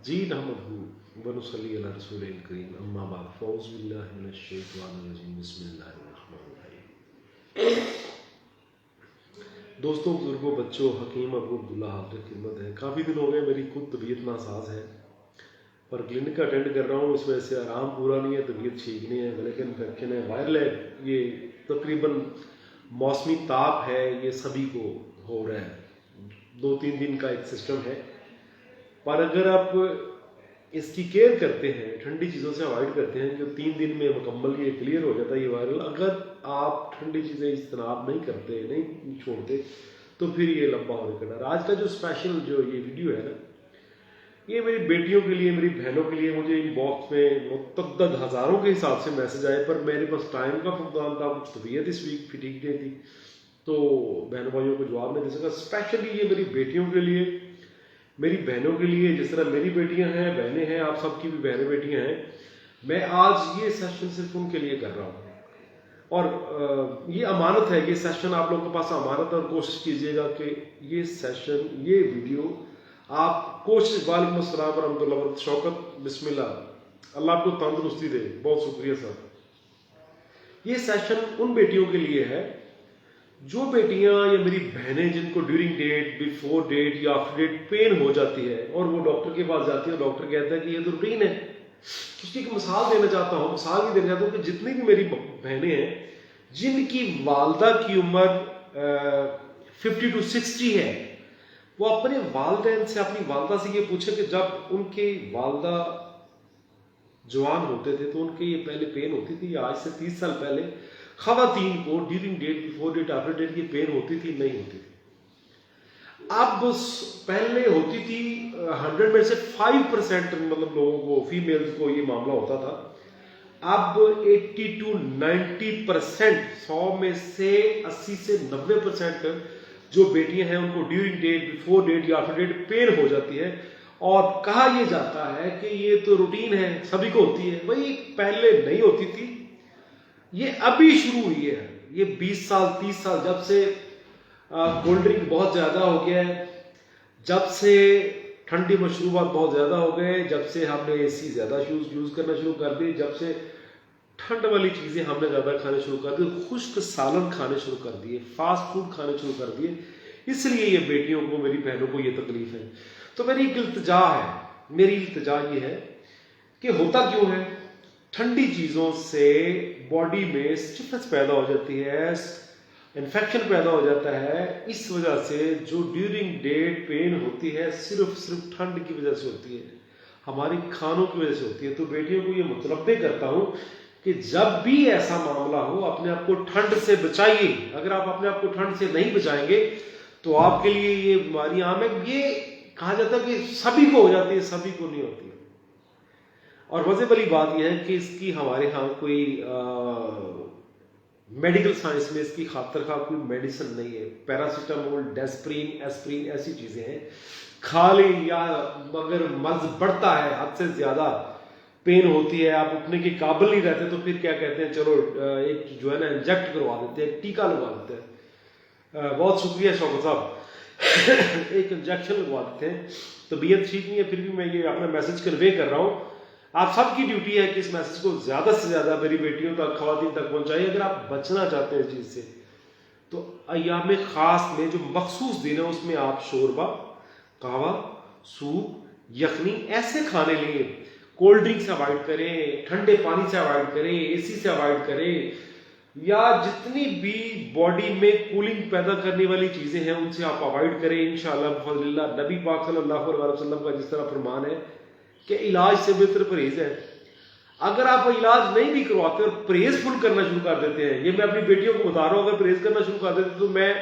جی نحمدہ ونصلی علی رسول الکریم اما بعد فاعوذ باللہ من الشیطان الرجیم بسم اللہ الرحمن الرحیم۔ دوستوں، بزرگوں، بچوں، حکیم ابو عبداللہ حاضر خدمت ہے۔ کافی دن ہو گئے، میری خود طبیعت ناساز ہے، پر کلینک اٹینڈ کر رہا ہوں، اس وجہ سے آرام پورا نہیں ہے، طبیعت ٹھیک نہیں ہے، گلے کا انفیکشن ہے، وائرل ہے، یہ تقریباً موسمی تاپ ہے، یہ سبھی کو ہو رہا ہے، 2-3 دن کا ایک سسٹم ہے۔ پر اگر آپ اس کی کیئر کرتے ہیں، ٹھنڈی چیزوں سے اوائڈ کرتے ہیں، جو 3 دن میں مکمل یہ کلیئر ہو جاتا ہے یہ وائرل، اگر آپ ٹھنڈی چیزیں اجتناب نہیں کرتے، نہیں چھوڑتے، تو پھر یہ لمبا ہونے کا ڈر۔ آج کا جو اسپیشل جو یہ ویڈیو ہے نا، یہ میری بیٹیوں کے لیے، میری بہنوں کے لیے، مجھے ان باکس میں متعدد ہزاروں کے حساب سے میسج آئے، پر میرے پاس ٹائم کا فقدان تھا، کچھ طبیعت اس ویک ٹھیک نہیں تھی، تو بہنوں بھائیوں کو جواب نہیں دے سکا۔ اسپیشلی یہ میری بیٹیوں کے لیے، میری بہنوں کے لیے، جس طرح میری بیٹیاں ہیں، بہنیں ہیں، آپ سب کی بھی بہنیں بیٹیاں ہیں، میں آج یہ سیشن صرف ان کے لیے کر رہا ہوں، اور یہ امانت ہے، یہ سیشن آپ لوگوں کے پاس امانت ہے، اور کوشش کیجیے گا کہ یہ سیشن، یہ ویڈیو آپ کوشش۔ وعلیکم السلام ورحمۃ اللہ وبرکاتہ۔ شوکت، بسم اللہ، اللہ آپ کو تندرستی دے، بہت شکریہ صاحب۔ یہ سیشن ان بیٹیوں کے لیے ہے جو بیٹیاں یا میری بہنیں جن کو ڈیورنگ ڈیٹ، بیفور ڈیٹ یا آفٹر ڈیٹ پین ہو جاتی ہے، اور وہ ڈاکٹر کے پاس جاتی ہے، اور ڈاکٹر کہتا ہے کہ یہ تو روٹین ہے۔ اس کی ایک مثال دینا چاہتا ہوں، مثال یہ دینا چاہتا ہوں کہ جتنی بھی میری بہنیں ہیں جن کی والدہ کی عمر 50 to 60 ہے، وہ اپنے والدین سے، اپنی والدہ سے یہ پوچھے کہ جب ان کی والدہ جوان ہوتے تھے تو ان کے یہ پہلے پین ہوتی تھی، یا آج سے 30 سال پہلے خواتین کو during date, before date, after date یہ پین ہوتی تھی، نہیں ہوتی تھی؟ اب پہلے ہوتی تھی 100 میں سے 5% مطلب لوگوں کو، فیمیلز کو یہ معاملہ ہوتا تھا، اب 80 to 90%، 100 میں سے 80 سے 90% جو بیٹیاں ہیں ان کو ڈیورنگ ڈیٹ، بیفور ڈیٹ یا آفٹر ڈیٹ پین ہو جاتی ہے، اور کہا یہ جاتا ہے کہ یہ تو روٹین ہے، سبھی کو ہوتی ہے۔ وہی پہلے نہیں ہوتی تھی، یہ ابھی شروع ہوئی ہے، یہ 20 سال 30 سال جب سے کولڈ ڈرنک بہت زیادہ ہو گیا ہے، جب سے ٹھنڈی مشروبات بہت زیادہ ہو گئے، جب سے ہم نے اے سی زیادہ یوز کرنا شروع کر دی، جب سے ٹھنڈ والی چیزیں ہم نے زیادہ کھانے شروع کر دی، خشک سالن کھانے شروع کر دیے، فاسٹ فوڈ کھانے شروع کر دیے، اس لیے یہ بیٹیوں کو، میری بہنوں کو یہ تکلیف ہے۔ تو میری ایک التجا ہے، میری التجا یہ ہے کہ ہوتا کیوں ہے، ٹھنڈی چیزوں سے باڈی میں سٹفنس پیدا ہو جاتی ہے، انفیکشن پیدا ہو جاتا ہے، اس وجہ سے جو ڈیورنگ ڈیٹ پین ہوتی ہے صرف ٹھنڈ کی وجہ سے ہوتی ہے، ہماری کھانوں کی وجہ سے ہوتی ہے۔ تو بیٹیوں کو یہ متنبہ کرتا ہوں کہ جب بھی ایسا معاملہ ہو، اپنے آپ کو ٹھنڈ سے بچائیے۔ اگر آپ اپنے آپ کو ٹھنڈ سے نہیں بچائیں گے تو آپ کے لیے یہ بیماری عام ہے۔ یہ کہا جاتا ہے کہ سبھی کو ہو جاتی ہے، سبھی کو نہیں ہوتی ہے، اور مزے والی بات یہ ہے کہ اس کی ہمارے ہاں کوئی میڈیکل سائنس میں اس کی خاطر خواہ کوئی میڈیسن نہیں ہے۔ پیراسیٹامول، ڈیسپرین، ایسپرین ایسی چیزیں ہیں، کھا لیں، یا اگر مرض بڑھتا ہے، حد سے زیادہ پین ہوتی ہے، آپ اٹھنے کے قابل نہیں رہتے، تو پھر کیا کہتے ہیں، چلو ایک جو ہے نا انجیکٹ کروا دیتے ہیں، ایک ٹیکہ لگوا دیتے ہیں۔ بہت شکریہ شوکت صاحب، ایک انجیکشن لگوا دیتے ہیں۔ طبیعت ٹھیک نہیں ہے، پھر بھی میں یہ اپنا میسج کنوے کر رہا ہوں۔ آپ سب کی ڈیوٹی ہے کہ اس میسج کو زیادہ سے زیادہ میری بیٹیوں تک، خواتین تک پہنچائیے۔ اگر آپ بچنا چاہتے ہیں اس چیز سے، تو ایام خاص میں جو مخصوص دن ہے اس میں آپ شوربہ، قہوہ، سوپ، یخنی ایسے کھانے لیں، کولڈ ڈرنک سے اوائڈ کریں، ٹھنڈے پانی سے اوائڈ کریں، اے سی سے اوائڈ کریں، یا جتنی بھی باڈی میں کولنگ پیدا کرنے والی چیزیں ہیں ان سے آپ اوائڈ کریں انشاءاللہ بفضل اللہ۔ نبی پاک صلی اللہ علیہ وسلم کا جس طرح فرمان ہے کہ علاج سے بہتر پرہیز ہے۔ اگر آپ علاج نہیں بھی کرواتے اور پرہیز فل کرنا شروع کر دیتے ہیں، یہ میں اپنی بیٹیوں کو بتا رہا ہوں، اگر پرہیز کرنا شروع کر دیتے تو میں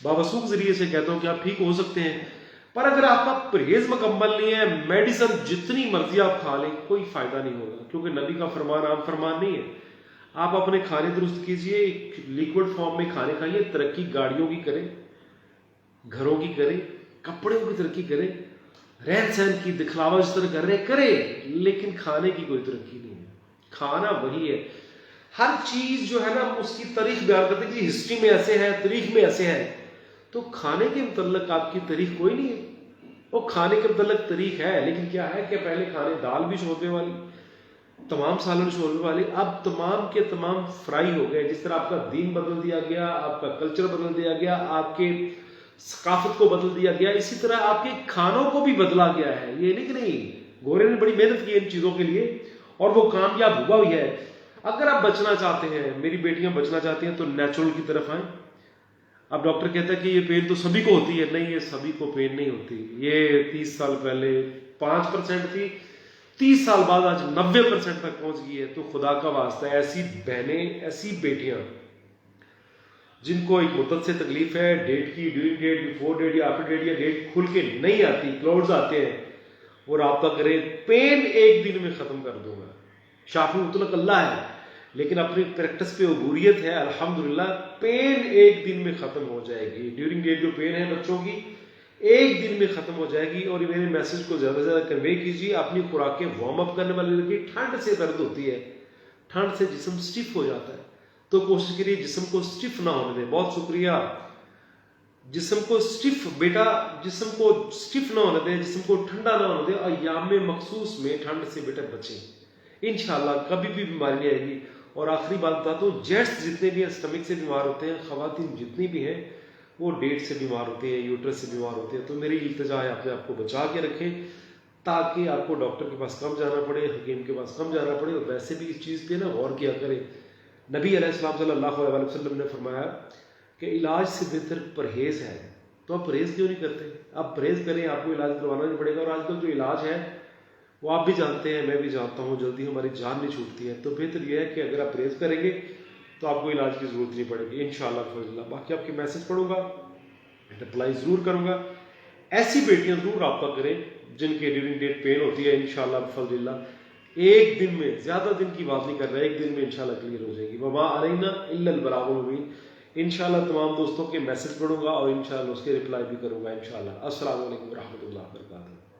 بابسوخ ذریعے سے کہتا ہوں کہ آپ ٹھیک ہو سکتے ہیں۔ پر اگر آپ کا پرہیز مکمل نہیں ہے، میڈیسن جتنی مرضی آپ کھا لیں، کوئی فائدہ نہیں ہوگا، کیونکہ نبی کا فرمان عام فرمان نہیں ہے۔ آپ اپنے کھانے درست کیجئے، لیکوڈ فارم میں کھانے کھائیے، ترقی گاڑیوں کی کریں، گھروں کی کریں، کپڑوں کی ترقی کریں، رہن سہن کی دکھلاوا اس طرح کر رہے کرے، لیکن کھانے کی کوئی ترقی نہیں ہے۔ کھانا وہی ہے، ہر چیز جو ہے نا اس کی تاریخ بیان کرتے ہیں کہ ہسٹری میں ایسے ہے، تاریخ میں ایسے ہے، تو کھانے کے متعلق آپ کی تاریخ کوئی نہیں ہے۔ وہ کھانے کے متعلق طریق ہے، لیکن کیا ہے کہ پہلے کھانے دال بھی شوربے والی، تمام سالن شوربے والی، اب تمام کے تمام فرائی ہو گئے. جس طرح آپ کا دین بدل دیا گیا، آپ کا کلچر بدل دیا گیا، آپ کے ثقافت کو بدل دیا گیا، اسی طرح آپ کے کھانوں کو بھی بدلا گیا ہے. یہ نہیں کہ نہیں، گورے نے بڑی محنت کی ان چیزوں کے لیے اور وہ کامیاب ہوا بھی ہے. اگر آپ بچنا چاہتے ہیں، میری بیٹیاں بچنا چاہتی ہیں، تو نیچرل کی طرف آئیں. اب ڈاکٹر کہتا ہے کہ یہ پین تو سبھی کو ہوتی ہے. نہیں، یہ سبھی کو پین نہیں ہوتی. یہ 30 سال پہلے 5% تھی، 30 سال بعد آج 90% تک پہنچ گئی ہے. تو خدا کا واسطہ ہے، ایسی بہنیں، ایسی بیٹیاں جن کو ایک مدت سے تکلیف ہے، ڈیٹ کی، ڈیورنگ ڈیٹ، بیفور ڈیٹ یا آفٹر ڈیٹ، یا ڈیٹ کھل کے نہیں آتی، کلاؤڈز آتے ہیں، وہ رابطہ کریں. پین ایک دن میں ختم کر دوں گا. شافی مطلق اللہ ہے، لیکن اپنی پریکٹس پہ عبوریت ہے. الحمدللہ پین ایک دن میں ختم ہو جائے گی. ڈیورنگ ڈیٹ جو پین ہے بچوں کی، ایک دن میں ختم ہو جائے گی. اور میرے میسج کو زیادہ سے زیادہ کنوے کیجیے. اپنی خوراکیں وارم اپ کرنے والی رکھیے. ٹھنڈ سے درد ہوتی ہے، ٹھنڈ سے جسم سٹف ہو جاتا ہے، تو کوشش کریے جسم کو سٹف نہ ہونے دیں. بہت شکریہ. جسم کو سٹف، بیٹا جسم کو سٹف نہ ہونے دیں، جسم کو ٹھنڈا نہ ہونے دیں. ایام مخصوص میں ٹھنڈ سے بیٹا بچیں. انشاءاللہ کبھی بھی بیماری نہیں آئے گی. اور آخری بات بتاتا ہوں، جیٹس جتنے بھی ہیں اسٹمک سے بیمار ہوتے ہیں، خواتین جتنی بھی ہیں وہ ڈیٹ سے بیمار ہوتے ہیں، یوٹرس سے بیمار ہوتے ہیں. تو میری التجا ہے اپنے آپ کو بچا کے رکھیں تاکہ آپ کو ڈاکٹر کے پاس کم جانا پڑے، حکیم کے پاس کم جانا پڑے. اور ویسے بھی اس چیز پہ نا غور کیا کریں. نبی علیہ السلام صلی اللہ علیہ وسلم نے فرمایا کہ علاج سے بہتر پرہیز ہے. تو آپ پرہیز کیوں نہیں کرتے؟ آپ پرہیز کریں، آپ کو علاج کروانا نہیں پڑے گا. اور آج کل جو علاج ہے وہ آپ بھی جانتے ہیں، میں بھی جانتا ہوں، جلدی ہماری جان نہیں چھوٹتی ہے. تو بہتر یہ ہے کہ اگر آپ پرہیز کریں گے تو آپ کو علاج کی ضرورت نہیں پڑے گی انشاءاللہ بفضل اللہ. باقی آپ کے میسج پڑھوں گا، رپلائی ضرور کروں گا. ایسی بیٹیاں ضرور رابطہ کریں جن کے ڈیورنگ ڈیٹ پین ہوتی ہے. انشاءاللہ بفضل اللہ ایک دن میں، زیادہ دن کی بات نہیں کر رہا، ایک دن میں انشاءاللہ کلیئر ہو جائے گی. وما علینا الا البلاغ المبین. انشاءاللہ تمام دوستوں کے میسج پڑھوں گا اور انشاءاللہ اس کے رپلائی بھی کروں گا انشاءاللہ. السلام علیکم ورحمۃ اللہ وبرکاتہ.